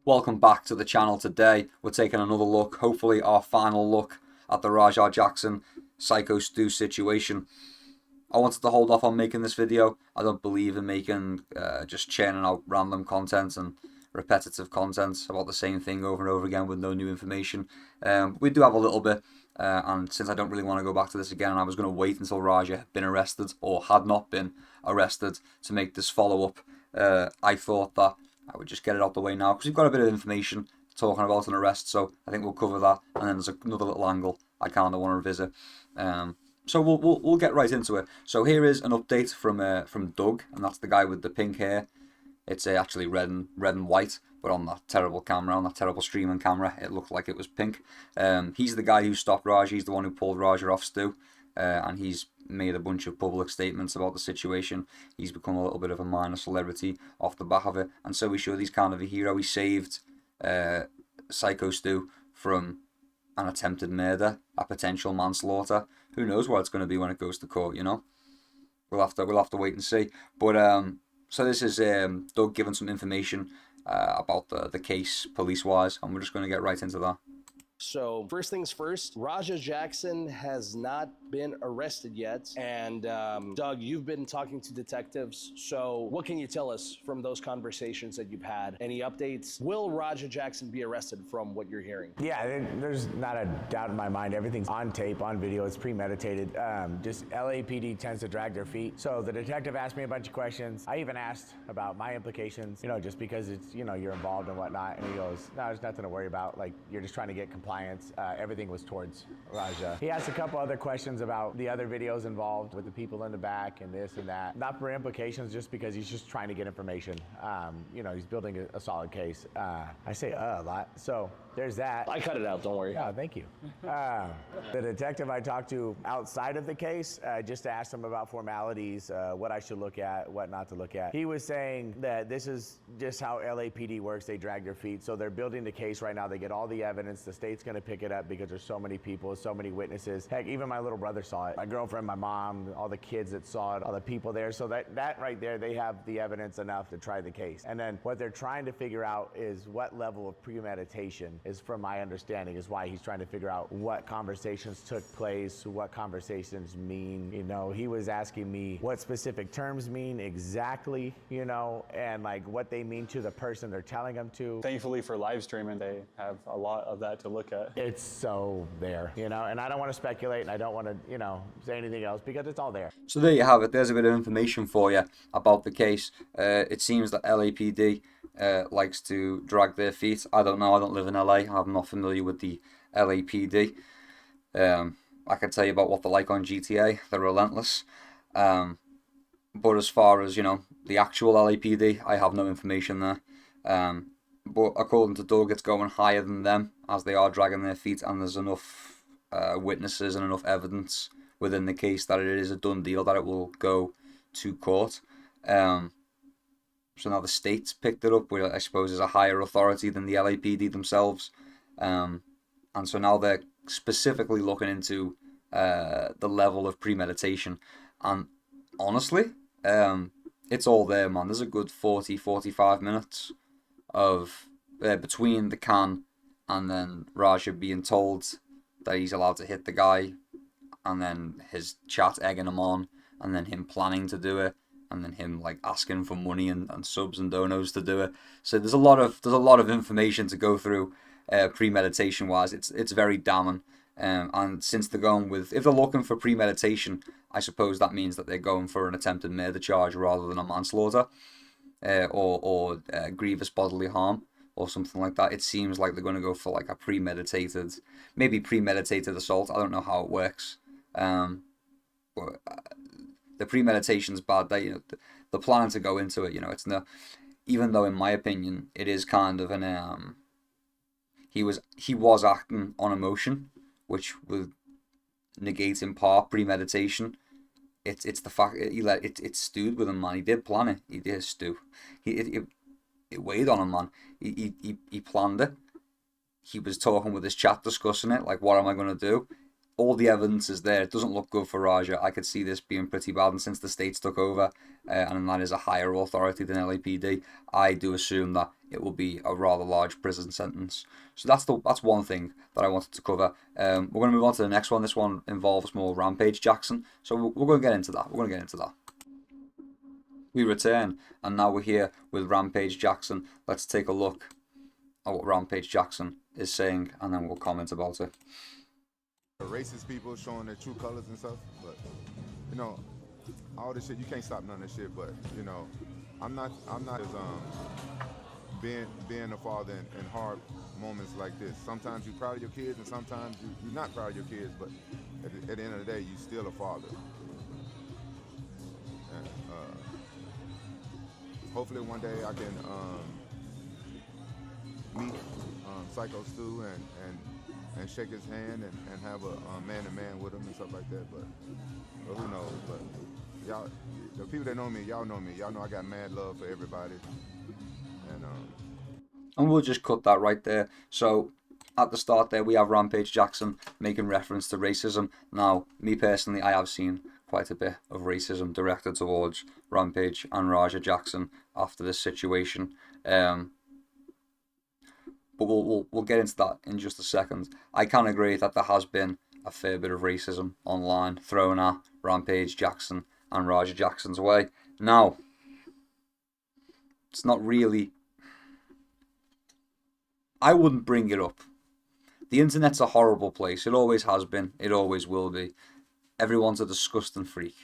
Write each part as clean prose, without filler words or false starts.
Welcome back to the channel. Today we're taking another look, hopefully our final look at the Rampage Jackson Psycho Stu situation. I wanted to hold off on making this video. I don't believe in making just churning out random content and repetitive content about the same thing over and over again with no new information. We do have a little bit, and since I don't really want to go back to this again, and I was going to wait until Raja had been arrested or had not been arrested to make this follow-up, I thought that I would just get it out the way now because we've got a bit of information talking about an arrest, so I think we'll cover that, and then there's another little angle I kind of want to revisit. So we'll get right into it. So here is an update from Doug, and that's the guy with the pink hair. It's actually red and white, but on that terrible camera, on that terrible streaming camera, it looked like it was pink. He's the guy who stopped Raj. He's the one who pulled Raja off Stu, and he's made a bunch of public statements about the situation. He's become a little bit of a minor celebrity off the back of it, and so we should. He's kind of a hero. He saved Psycho Stu from an attempted murder, a potential manslaughter. Who knows what it's going to be when it goes to court? You know, we'll have to wait and see. But so this is Doug giving some information about the case police-wise, and we're just going to get right into that. So first things first, Rampage Jackson has not been arrested yet. And Doug, you've been talking to detectives. So what can you tell us from those conversations that you've had? Any updates? Will Rampage Jackson be arrested from what you're hearing? Yeah, there's not a doubt in my mind. Everything's on tape, on video. It's premeditated. Just LAPD tends to drag their feet. So the detective asked me a bunch of questions. I even asked about my implications, just because it's, you're involved and whatnot. And he goes, no, there's nothing to worry about. Like, you're just trying to get compliance. Everything was towards Raja. He asked a couple other questions about the other videos involved with the people in the back and this and that. Not for implications, just because he's just trying to get information. He's building a solid case. I say a lot, so there's that. I cut it out, don't worry. Oh, thank you. The detective I talked to outside of the case, just to ask him about formalities, what I should look at, what not to look at. He was saying that this is just how LAPD works. They drag their feet. So they're building the case right now. They get all the evidence. The state's going to pick it up because there's so many people, so many witnesses. Heck, even my little brother saw it. My girlfriend, my mom, all the kids that saw it, all the people there. So that right there, they have the evidence enough to try the case. And then what they're trying to figure out is what level of premeditation is, from my understanding, is why he's trying to figure out what conversations took place, what conversations mean. He was asking me what specific terms mean exactly, and like what they mean to the person they're telling them to. Thankfully for live streaming, they have a lot of that to look at. It's so there, and I don't want to speculate, and I don't want to, say anything else because it's all there. So there you have it. There's a bit of information for you about the case. It seems that LAPD likes to drag their feet. I don't know. I don't live in LA. I'm not familiar with the LAPD. I can tell you about what they're like on GTA. They're relentless. But as far as, the actual LAPD, I have no information there. But according to Doug, it's going higher than them as they are dragging their feet, and there's enough witnesses and enough evidence within the case that it is a done deal that it will go to court. So now the state's picked it up, which I suppose is a higher authority than the LAPD themselves. And so now they're specifically looking into the level of premeditation. And honestly, it's all there, man. There's a good 40-45 minutes of between the can and then Raja being told that he's allowed to hit the guy, and then his chat egging him on, and then him planning to do it, and then him like asking for money and subs and donos to do it. So there's a lot of information to go through premeditation wise. It's very damning. And since they're going with, if they're looking for premeditation, I suppose that means that they're going for an attempted murder charge rather than a manslaughter or grievous bodily harm or something like that. It seems like they're going to go for like a premeditated assault. I don't know how it works. But the premeditation's bad. The planning to go into it. It's no. Even though, in my opinion, it is kind of an he was acting on emotion, which would negate in part premeditation. It's the fact it stewed with him, man. He did plan it. He did stew. It weighed on him, man. He planned it. He was talking with his chat, discussing it. Like, what am I gonna do? all the evidence is there. It doesn't look good for Raja. I could see this being pretty bad, and since the states took over, and that is a higher authority than LAPD, I do assume that it will be a rather large prison sentence. So that's one thing that I wanted to cover. We're going to move on to the next one. This one involves more Rampage Jackson, so we're going to get into that. We return, and now we're here with Rampage Jackson. Let's take a look at what Rampage Jackson is saying, and then we'll comment about it. Racist people showing their true colors and stuff, but you know, all this shit, you can't stop none of this shit. But you know, I'm not as being a father in hard moments like this. Sometimes you're proud of your kids, and sometimes you're not proud of your kids. But at the end of the day, you're still a father. And, hopefully one day I can meet Psycho Stu and shake his hand and have a man-to-man with him and stuff like that, but who knows? But y'all, the people that know me, y'all know me. Y'all know I got mad love for everybody, and we'll just cut that right there. So at the start there, we have Rampage Jackson making reference to racism. Now, me personally, I have seen quite a bit of racism directed towards Rampage and Raja Jackson after this situation. But we'll get into that in just a second. I can agree that there has been a fair bit of racism online thrown at Rampage Jackson and Raja Jackson's way. Now, it's not really... I wouldn't bring it up. The internet's a horrible place. It always has been. It always will be. Everyone's a disgusting freak.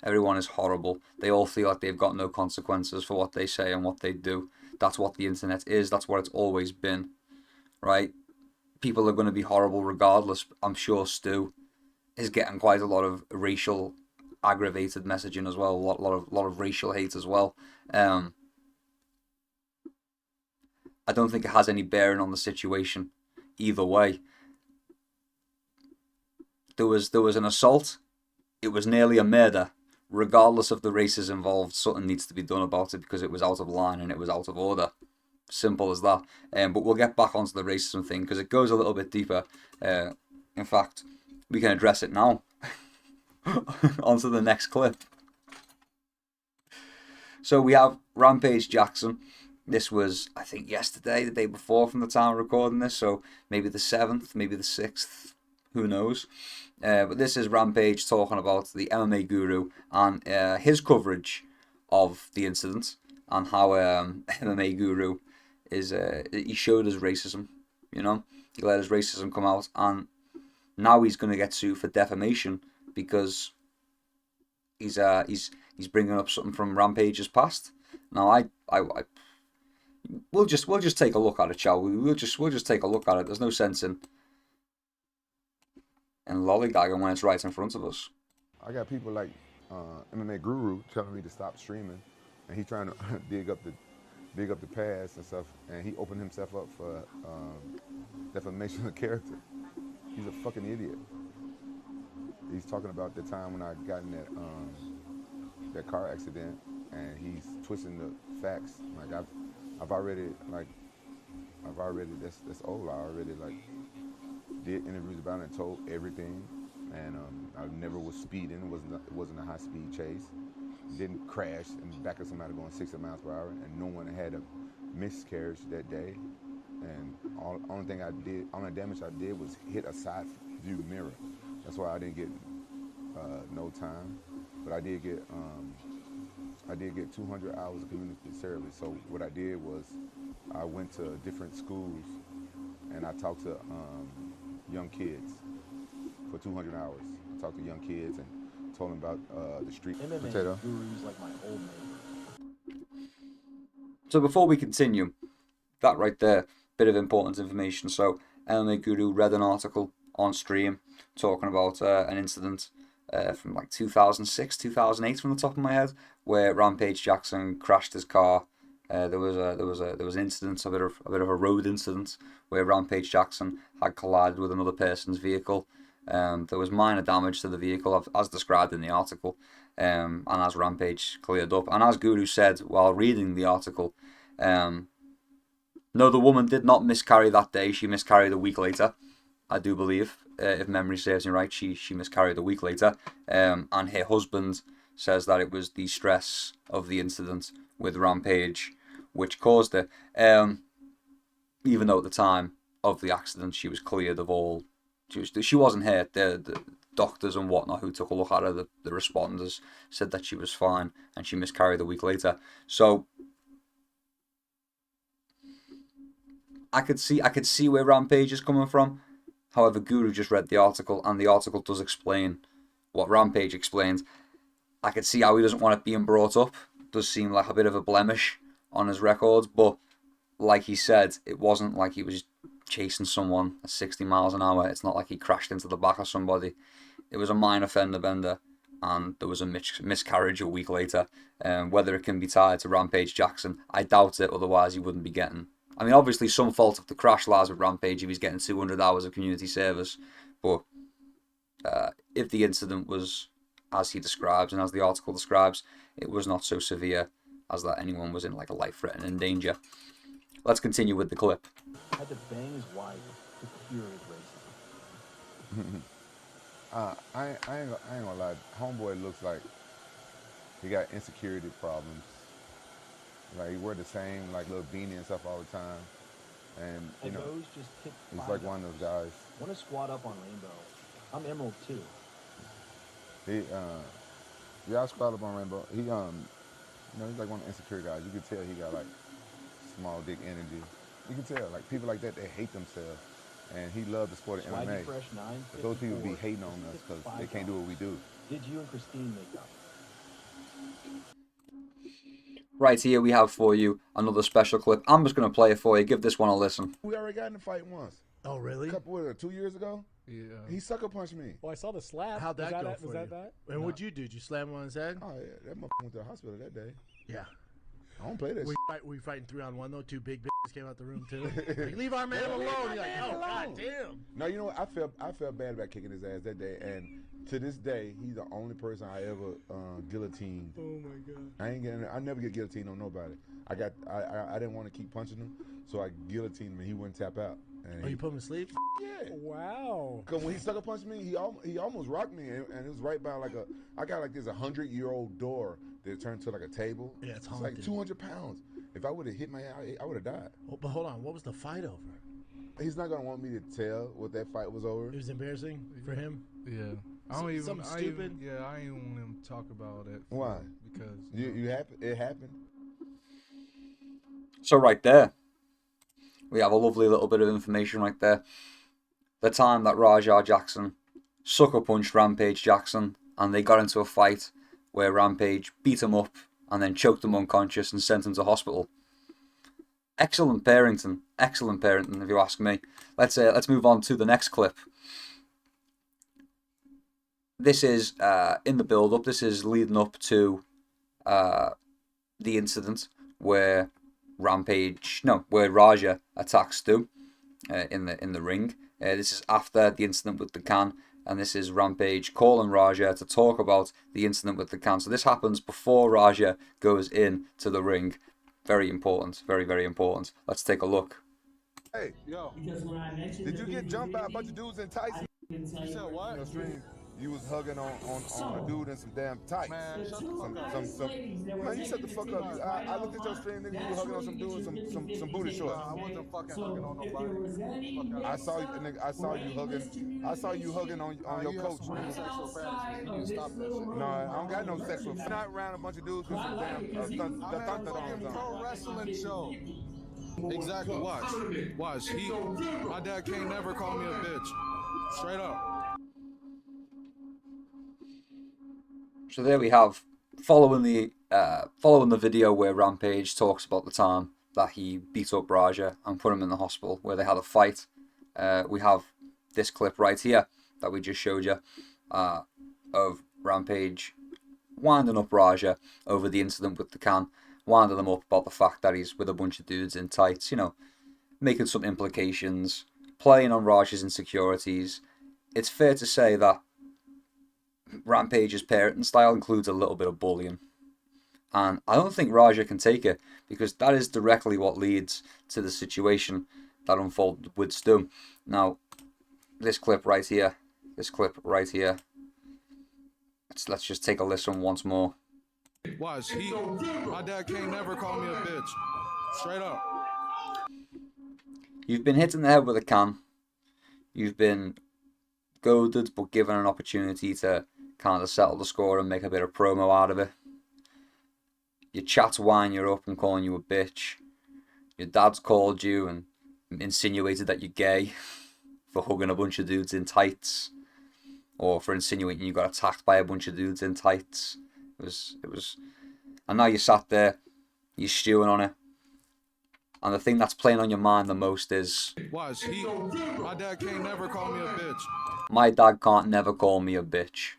Everyone is horrible. They all feel like they've got no consequences for what they say and what they do. That's what the internet is. That's what it's always been. Right? People are going to be horrible regardless. I'm sure Stu is getting quite a lot of racial aggravated messaging as well. A lot of racial hate as well. I don't think it has any bearing on the situation either way. There was an assault. It was nearly a murder. Regardless of the races involved, something needs to be done about it because it was out of line and it was out of order. Simple as that. But we'll get back onto the racism thing because it goes a little bit deeper. In fact, we can address it now. Onto the next clip. So we have Rampage Jackson. This was, I think, yesterday, the day before from the time of recording this. So maybe the 7th, maybe the 6th. Who knows? But this is Rampage talking about the MMA guru and his coverage of the incident and how MMA guru is he showed his racism, you know, he let his racism come out, and now he's going to get sued for defamation because he's bringing up something from Rampage's past. Now we'll just take a look at it, shall we? We'll just take a look at it. There's no sense in lollygagging when it's right in front of us. I got people like MMA Guru telling me to stop streaming, and he's trying to dig up the past and stuff, and he opened himself up for defamation of character. He's a fucking idiot. He's talking about the time when I got in that car accident, and he's twisting the facts. Like I've already that's old. I already did interviews about it and told everything, and I never was speeding. It wasn't a high speed chase. Didn't crash in the back of somebody going 60 miles per hour, and no one had a miscarriage that day. And only damage I did was hit a side view mirror. That's why I didn't get no time, but I did get 200 hours of community service. So what I did was I went to different schools and I talked to young kids for 200 hours. I talked to young kids and told them about the street. MMA Guru's like my old neighbor. So before we continue, that right there, bit of important information. So MMA Guru read an article on stream talking about an incident from like 2006, 2008 from the top of my head, where Rampage Jackson crashed his car. There was an incident, a bit of a road incident, where Rampage Jackson had collided with another person's vehicle. There was minor damage to the vehicle, as described in the article, and as Rampage cleared up. And as Guru said while reading the article, no, the woman did not miscarry that day. She miscarried a week later. I do believe, if memory serves me right, she miscarried a week later. And her husband says that it was the stress of the incident with Rampage which caused it. Even though at the time of the accident she was cleared of all, she wasn't hurt. The doctors and whatnot who took a look at her, the responders, said that she was fine, and she miscarried a week later. So I could see where Rampage is coming from. However, Guru just read the article, and the article does explain what Rampage explains. I could see how he doesn't want it being brought up. It does seem like a bit of a blemish on his record, but like he said, it wasn't like he was chasing someone at 60 miles an hour. It's not like he crashed into the back of somebody. It was a minor fender bender, and there was a miscarriage a week later. Whether it can be tied to Rampage Jackson, I doubt it, otherwise he wouldn't be getting... I mean, obviously some fault of the crash lies with Rampage if he's getting 200 hours of community service, but if the incident was as he describes and as the article describes, it was not so severe as that anyone was in like a life-threatening danger. Let's continue with the clip. Had to bang his wife to cure his racism. I ain't gonna lie. Homeboy looks like he got insecurity problems. Like he wear the same like little beanie and stuff all the time, and you know, those just hit he's like one of those guys. Want to squat up on Rainbow? I'm Emerald too. Yeah, I squat up on Rainbow. He you know, he's like one of the insecure guys. You can tell he got like small dick energy. You can tell like people like that, they hate themselves, and he loved the sport of MMA. Fresh 9, but those people be hating on us because they can't do what we do. Did you and Christine make up? Right here we have for you another special clip. I'm just going to play it for you. Give this one a listen. We already got in a fight once. Oh, really? A couple, 2 years ago? Yeah. He sucker punched me. Well, I saw the slap. How'd that go for was you? that? And what'd you do? Did you slam him on his head? Oh, yeah. That motherfucker went to the hospital that day. Yeah. I don't play that shit. Were you fighting 3-on-1 though? Two big bitches came out the room too. Like, leave our man alone. You're like, oh god damn. No, you know what? I felt bad about kicking his ass that day, and to this day, he's the only person I ever guillotined. Oh my god. I never get guillotined on nobody. I didn't want to keep punching him, so I guillotined him and he wouldn't tap out. And you put him to sleep? Yeah. Wow. Cause when he sucker punched me, he almost rocked me, and it was right by like I got like this 100-year-old door that turned to like a table. Yeah, it's like 200 pounds. If I would have hit my head, I would have died. Oh, but hold on, what was the fight over? He's not gonna want me to tell what that fight was over. It was embarrassing for him. Yeah. I don't even. Something stupid. I ain't want him to talk about it. Why? Because it happened. So right there, we have a lovely little bit of information right there. The time that Rampage Jackson sucker punched Rampage Jackson, and they got into a fight where Rampage beat him up and then choked him unconscious and sent him to hospital. Excellent parenting, if you ask me. Let's move on to the next clip. This is in the build-up. This is leading up to the incident where Raja attacks Stu in the ring. This is after the incident with the can, and this is Rampage calling Raja to talk about the incident with the can. So this happens before Raja goes in to the ring. Very important, very, very important. Let's take a look. Hey, yo, did you get jumped by a bunch of dudes in tights? you said what? You was hugging on a dude in some damn tights. Man, shut the fuck up. Man, you shut the fuck up. I looked at your stream, nigga. You were hugging on some dude in some booty shorts. I wasn't fucking hugging on nobody. I saw you, nigga. I saw you hugging on your coach. Sexual fantasy. You need to stop that shit. No, I don't got no sexual. Not around a bunch of dudes with some damn I'm at a fucking pro wrestling show. Exactly. Watch. My dad can't never call me a bitch. Straight up. So there we have, following the video where Rampage talks about the time that he beat up Raja and put him in the hospital where they had a fight. We have this clip right here that we just showed you of Rampage winding up Raja over the incident with the can, winding him up about the fact that he's with a bunch of dudes in tights, you know, making some implications, playing on Raja's insecurities. It's fair to say that Rampage's parenting style includes a little bit of bullying, and I don't think Raja can take it, because that is directly what leads to the situation that unfolded with Stu. Now, this clip right here. This clip right here. Let's just take a listen once more. Watch, my dad can't never call me a bitch. Straight up. You've been hit in the head with a can. You've been goaded but given an opportunity to kind of settle the score and make a bit of promo out of it. Your chat's winding you up and calling you a bitch. Your dad's called you and insinuated that you're gay for hugging a bunch of dudes in tights, or for insinuating you got attacked by a bunch of dudes in tights. It was, and now you sat there, you're stewing on it, and the thing that's playing on your mind the most is, Watch, my dad can't never call me a bitch. My dad can't never call me a bitch.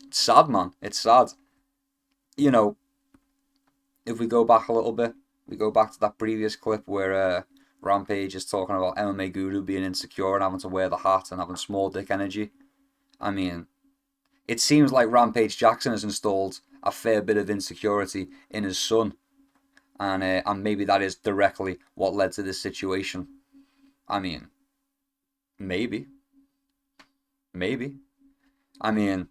It's sad, man. It's sad. You know, if we go back a little bit, we go back to that previous clip where Rampage is talking about MMA Guru being insecure and having to wear the hat and having small dick energy. I mean, it seems like Rampage Jackson has installed a fair bit of insecurity in his son. And maybe that is directly what led to this situation. I mean, maybe. I mean,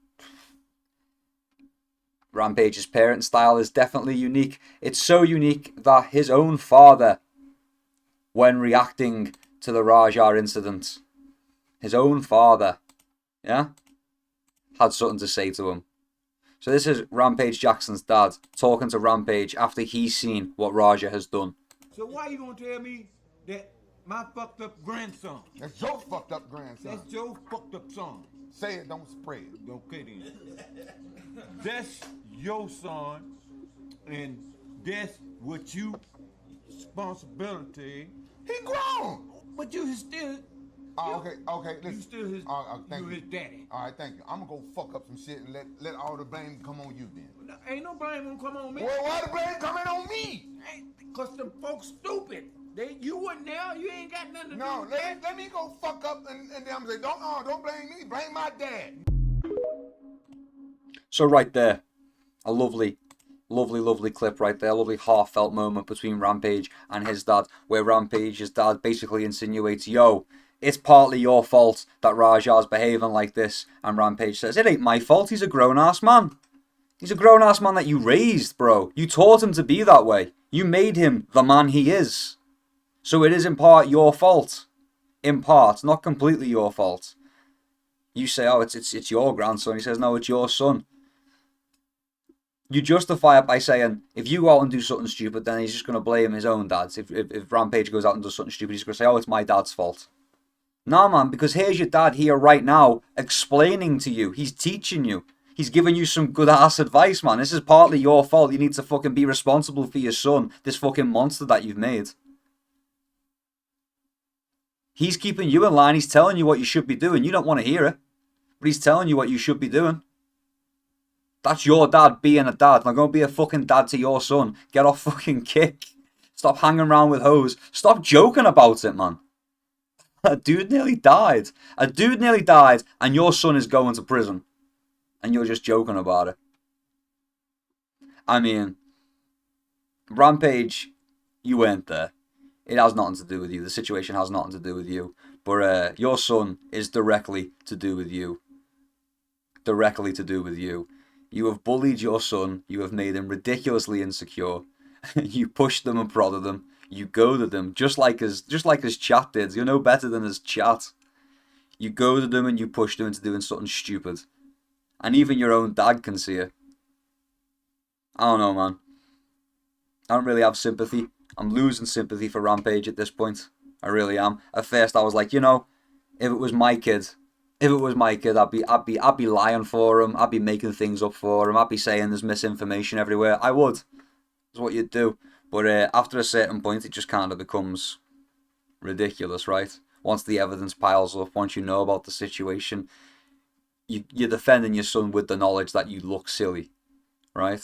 Rampage's parent style is definitely unique. It's so unique that his own father, when reacting to the Raja incident, his own father, yeah, had something to say to him. So this is Rampage Jackson's dad talking to Rampage after he's seen what Raja has done. So why you gonna tell me that my fucked up grandson? That's your fucked up grandson. That's your fucked up son. Say it, don't spread. Okay then. That's your son, and that's what you responsibility. He grown. But you still. Oh, okay, listen. You still his. Thank you you. his daddy. All right, thank you. I'm gonna go fuck up some shit and let all the blame come on you then. Ain't no blame gonna come on me. Well, why the blame coming on me? Cause the folks stupid. You wasn't there. You ain't got nothing to do No, with that. let me go fuck up and then I'm say, don't blame me. Blame my dad. So right there, a lovely clip right there. A lovely heartfelt moment between Rampage and his dad, where Rampage's dad basically insinuates, yo, it's partly your fault that Raja's behaving like this. And Rampage says, it ain't my fault. He's a grown-ass man. He's a grown-ass man that you raised, bro. You taught him to be that way. You made him the man he is. So it is in part your fault. In part, not completely your fault. You say, oh, it's your grandson. He says, no, it's your son. You justify it by saying, if you go out and do something stupid, then he's just going to blame his own dad. If Rampage goes out and does something stupid, he's going to say, oh, it's my dad's fault. Nah, man, because here's your dad here right now explaining to you. He's teaching you. He's giving you some good-ass advice, man. This is partly your fault. You need to fucking be responsible for your son, this fucking monster that you've made. He's keeping you in line. He's telling you what you should be doing. You don't want to hear it, but he's telling you what you should be doing. That's your dad being a dad. Now go be a fucking dad to your son. Get off fucking kick. Stop hanging around with hoes. Stop joking about it, man. A dude nearly died. A dude nearly died, and your son is going to prison. And you're just joking about it. I mean, Rampage, you weren't there. It has nothing to do with you. The situation has nothing to do with you. But your son is directly to do with you. Directly to do with you. You have bullied your son. You have made him ridiculously insecure. You pushed them and prodded them. You goaded him, just like his chat did. You're no better than his chat. You goaded him and you pushed him into doing something stupid. And even your own dad can see it. I don't know, man. I don't really have sympathy. I'm losing sympathy for Rampage at this point. I really am. At first I was like, you know, if it was my kid, I'd be lying for him. I'd be making things up for him. I'd be saying there's misinformation everywhere. I would. That's what you'd do. But after a certain point, it just kind of becomes ridiculous, right? Once the evidence piles up, once you know about the situation, you're defending your son with the knowledge that you look silly, right?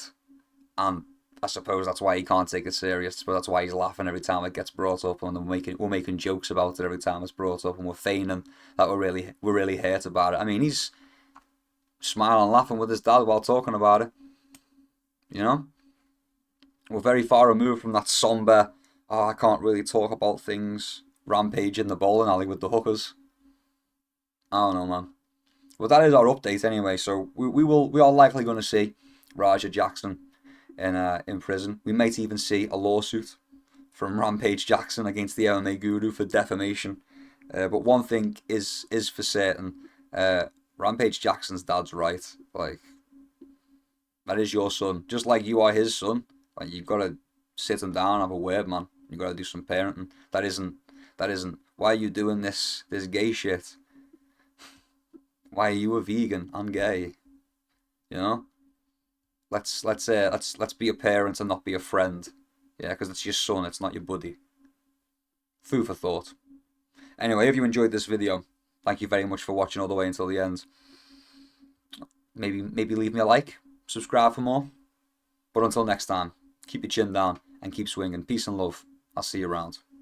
And I suppose that's why he can't take it serious. But that's why he's laughing every time it gets brought up, and we're making jokes about it every time it's brought up, and we're feigning that we're really hurt about it. I mean, he's smiling and laughing with his dad while talking about it. You know? We're very far removed from that somber, oh, I can't really talk about things Rampage in the bowling alley with the hookers. I don't know, man. Well, that is our update anyway. So we are likely going to see Raja Jackson in prison. We might even see a lawsuit from Rampage Jackson against the MMA guru for defamation. But one thing is for certain: Rampage Jackson's dad's right. Like, that is your son, just like you are his son. Like, you've got to sit him down, have a word, man. You got to do some parenting. That isn't. Why are you doing this gay shit? Why are you a vegan? I'm gay. You know. Let's be a parent and not be a friend. Yeah, because it's your son, it's not your buddy. Food for thought. Anyway, if you enjoyed this video, thank you very much for watching all the way until the end. Maybe leave me a like, subscribe for more. But until next time, keep your chin down and keep swinging. Peace and love. I'll see you around.